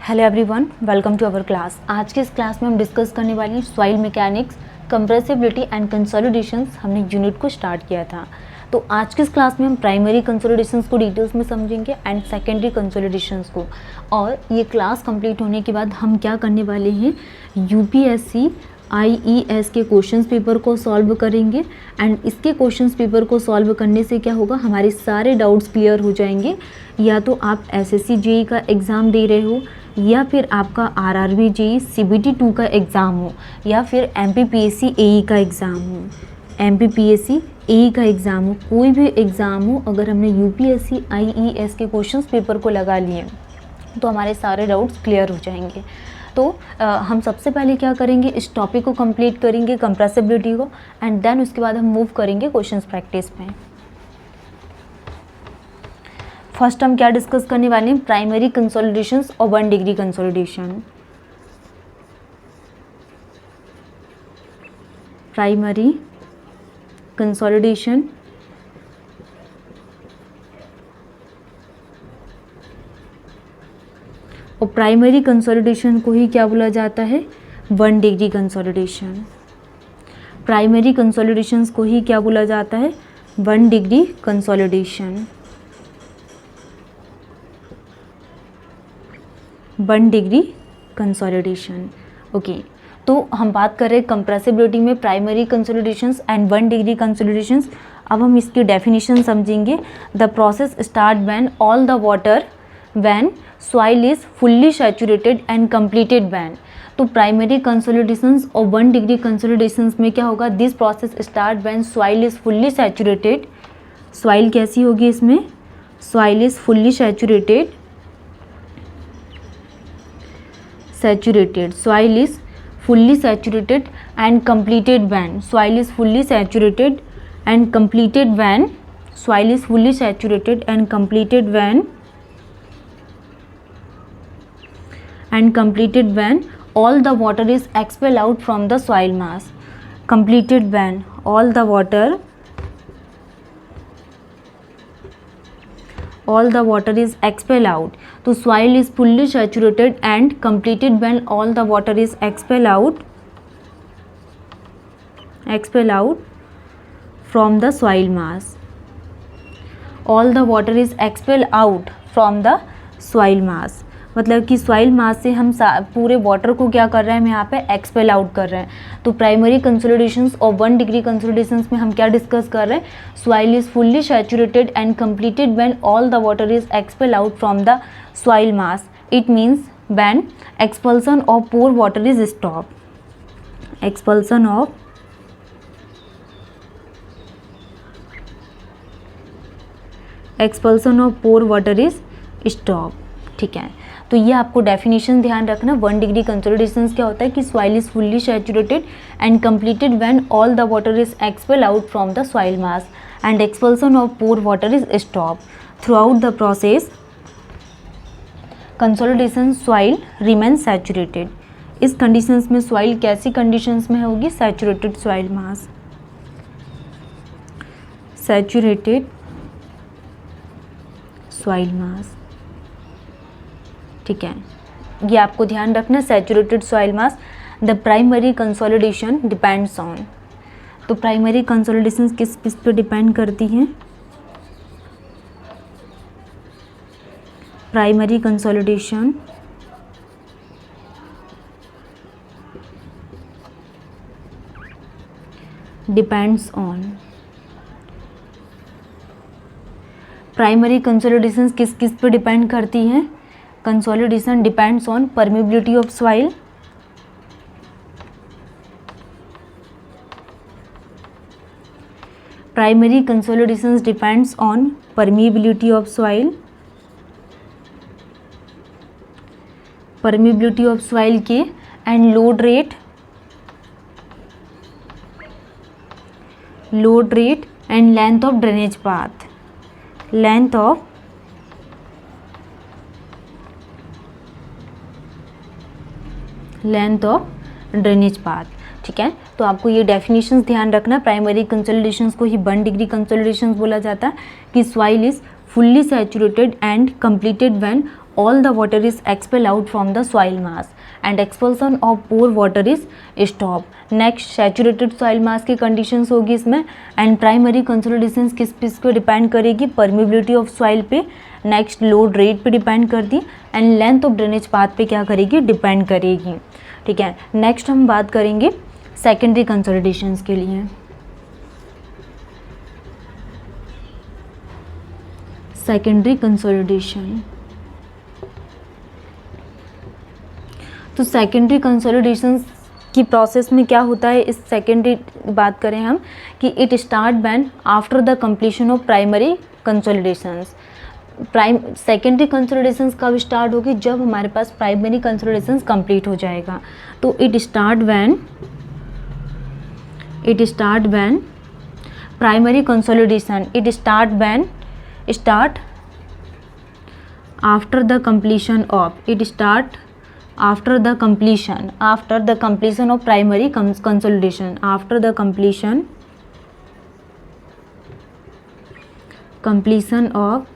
Hello everyone, welcome to our class. आज के इस क्लास में हम डिस्कस करने वाले हैं सॉइल मैकेनिक्स, कंप्रेसिबिलिटी एंड कंसोलिडेशंस। हमने यूनिट को स्टार्ट किया था। तो आज के इस क्लास में हम प्राइमरी कंसोलिडेशंस को डिटेल्स में समझेंगे एंड सेकेंडरी कंसोलिडेशंस को। और ये क्लास कंप्लीट होने के बाद हम क्या करने वाले हैं, यूपीएससी IES के क्वेश्चंस पेपर को सॉल्व करेंगे। एंड इसके क्वेश्चंस पेपर को सॉल्व करने से क्या होगा, हमारे सारे डाउट्स क्लियर हो जाएंगे। या तो आप SSC JEE का एग्ज़ाम दे रहे हो, या फिर आपका RRB JEE CBT 2 का एग्ज़ाम हो, या फिर MPPSC AE का एग्ज़ाम हो, MPPSC AE का एग्ज़ाम हो, कोई भी एग्ज़ाम हो, अगर हमने UPSC IES के क्वेश्चंस पेपर को लगा लिए तो हमारे सारे डाउट्स क्लियर हो जाएंगे। तो हम सबसे पहले क्या करेंगे, इस टॉपिक को कंप्लीट करेंगे, कंप्रेसिबिलिटी को, एंड देन उसके बाद हम मूव करेंगे क्वेश्चंस प्रैक्टिस में। फर्स्ट हम क्या डिस्कस करने वाले हैं, प्राइमरी कंसोलिडेशंस और 1 डिग्री कंसोलिडेशन। प्राइमरी कंसोलिडेशन और प्राइमरी कंसोलिडेशन को ही क्या बोला जाता है, 1 डिग्री कंसोलिडेशन। प्राइमरी कंसोलिडेशंस को ही क्या बोला जाता है, 1 degree consolidation. 1 degree consolidation. Okay, तो हम बात कर रहे हैं कंप्रेसिबिलिटी में प्राइमरी कंसोलिडेशंस एंड 1 डिग्री कंसोलिडेशंस। अब हम इसकी डेफिनेशन समझेंगे। The process start when all the water when soil is fully saturated and completed when। तो प्राइमरी कंसोलिडेशंस और 1 डिग्री कंसोलिडेशंस में क्या होगा, this process start when soil is fully saturated। Soil कैसी होगी इसमें, soil is fully saturated, soil is fully saturated and completed when, soil is fully saturated and completed when, soil is fully saturated and completed when, and completed when all the water is expelled out from the soil mass। completed when all the water is expelled out। तो soil is fully saturated and completed when all the water is expelled out from the soil mass। all the water is expelled out from the soil mass, मतलब कि soil मास से हम पूरे water को क्या कर रहे हैं, हम यहाँ पे एक्सपेल आउट कर रहे हैं। तो प्राइमरी कंसोलिडेशंस और 1 डिग्री कंसोलिडेशंस में हम क्या डिस्कस कर रहे हैं, soil is fully saturated and completed when all the water is expel out from the soil mass. It means when expulsion of pore water is stop. Expulsion of pore water is stop. ठीक है, तो ये आपको definition ध्यान रखना। 1 degree कंसोलिडेशंस क्या होता है कि soil is fully saturated and completed when all the water is expel out from the soil mass and expulsion of pore water is stop. Through out the process consolidation soil remain saturated. इस conditions में soil कैसी conditions में होगी, saturated soil मास, saturated soil मास। ठीक है, ये आपको ध्यान रखना, saturated soil mass. The primary consolidation depends on. तो प्राइमरी कंसोलिडेशन किस पे डिपेंड करती हैं, primary consolidation depends on. Primary consolidation किस पे डिपेंड करती हैं, consolidation depends on permeability of soil, primary consolidation depends on permeability of soil, permeability of soil के and load rate and length of drainage path, length of drainage path. ठीक है, तो आपको ये डेफिनेशंस ध्यान रखना। प्राइमरी कंसोलिडेशंस को ही 1 डिग्री कंसोलिडेशंस बोला जाता है कि soil is fully saturated and completed when all the water is expelled out from the soil mass and expulsion of pore water is stopped. Next saturated soil मास की कंडीशंस होगी इसमें, एंड प्राइमरी कंसोलिडेशन किस पे depend करेगी, permeability of soil पे, next load rate पे depend करती, and length of drainage path पे क्या करेगी, डिपेंड करेगी। ठीक है, नेक्स्ट हम बात करेंगे सेकेंडरी कंसोलिडेशंस के लिए। सेकेंडरी कंसोलिडेशन, तो सेकेंडरी कंसोलिडेशन की प्रोसेस में क्या होता है, इस सेकेंडरी बात करें हम कि it start when after the completion of primary consolidations. Secondary consolidations कब स्टार्ट होगी, जब हमारे पास प्राइमरी कंसोलिडेशंस कंप्लीट हो जाएगा। तो it start when primary consolidation, it start after the completion of, after the completion of primary consolidation, after the completion of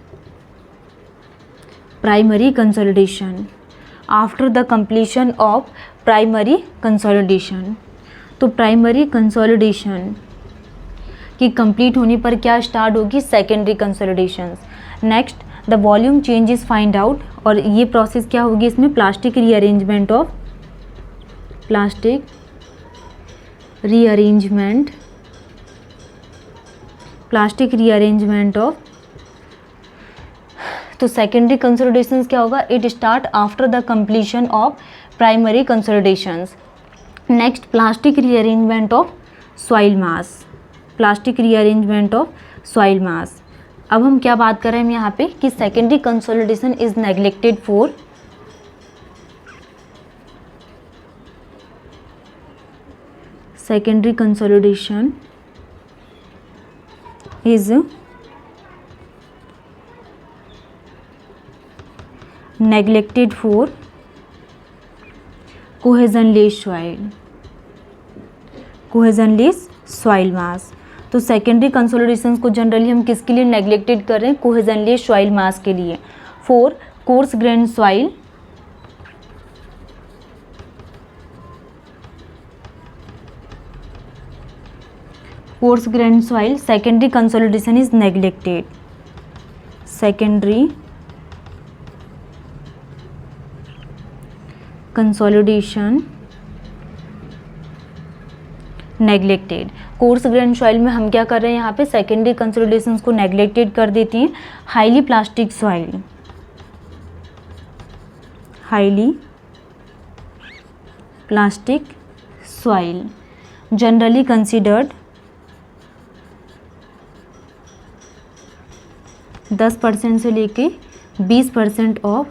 primary consolidation, after the completion of primary consolidation। तो primary consolidation की complete होने पर क्या start होगी, secondary consolidation. Next the volume change is find out, और ये process क्या होगी इसमें, प्लास्टिक रीअरेंजमेंट ऑफ। तो सेकेंडरी कंसोलिडेशंस क्या होगा, it start after the completion of primary consolidations. Next plastic rearrangement of soil mass, अब हम क्या बात कर रहे हैं यहाँ पे कि secondary consolidation is neglected for cohesionless soil mass. तो सेकेंडरी कंसोलिडेशंस को जनरली हम किसके लिए नेग्लेक्टेड कर रहे हैं, कोहेजनलेस सॉइल मास के लिए। For coarse grain soil secondary consolidation is neglected. Secondary consolidation neglected. Course grain soil में हम क्या कर रहे हैं यहाँ पे, सेकेंडरी कंसोलिडेशंस को नेग्लेक्टेड कर देती हैं। Highly plastic soil generally considered 10% से लेके 20% ऑफ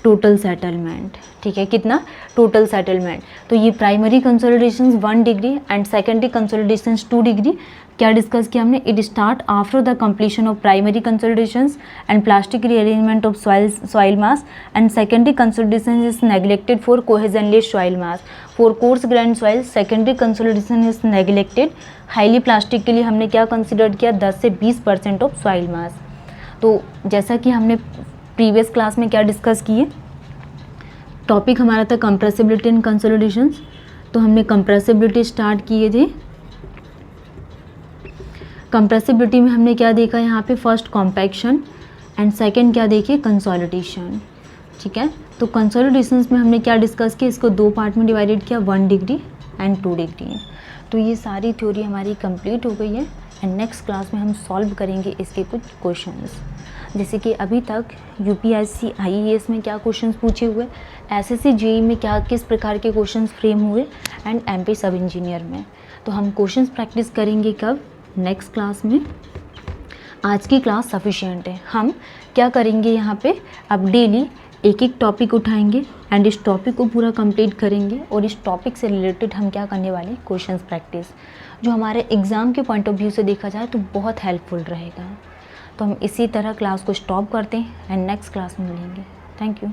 टोटल सेटलमेंट। ठीक है, कितना, टोटल सेटलमेंट। तो ये primary consolidations 1 degree and secondary consolidations 2 degree. क्या डिस्कस किया हमने, it start after the completion of primary consolidations and plastic rearrangement of soil mass, and secondary consolidation is neglected for cohesionless soil mass. For coarse grain soil secondary consolidation is neglected. Highly plastic के लिए हमने क्या consider किया, 10 से 20% of soil mass. तो जैसा कि हमने प्रीवियस क्लास में क्या डिस्कस किए, टॉपिक हमारा था कंप्रेसिबिलिटी एंड कंसोलिडेशंस। तो हमने कंप्रेसिबिलिटी स्टार्ट किए थे। कंप्रेसिबिलिटी में हमने क्या देखा यहाँ पे, फर्स्ट कॉम्पैक्शन एंड सेकंड क्या देखिए, कंसोलिडेशन। ठीक है, तो कंसोलिडेशंस में हमने क्या डिस्कस किया, इसको 2 पार्ट में डिवाइडेड किया, 1 डिग्री एंड 2 डिग्री। तो ये सारी थ्योरी हमारी कंप्लीट हो गई है, एंड नेक्स्ट क्लास में हम सॉल्व करेंगे इसके कुछ क्वेश्चंस। जैसे कि अभी तक यूपीएससी आईएएस में क्या क्वेश्चंस पूछे हुए, एसएससी जेईई में क्या किस प्रकार के क्वेश्चंस फ्रेम हुए, एंड एमपी सब इंजीनियर में। तो हम क्वेश्चंस प्रैक्टिस करेंगे कब, नेक्स्ट क्लास में। आज की क्लास सफिशिएंट है। हम क्या करेंगे यहाँ पे, अब डेली एक एक टॉपिक उठाएंगे एंड इस टॉपिक को पूरा कंप्लीट करेंगे, और इस टॉपिक से रिलेटेड हम क्या करने वाले हैं, क्वेश्चंस प्रैक्टिस, जो हमारे एग्ज़ाम के पॉइंट ऑफ व्यू से देखा जाए तो बहुत हेल्पफुल रहेगा। तो हम इसी तरह क्लास को स्टॉप करते हैं एंड नेक्स्ट क्लास में मिलेंगे। Thank you.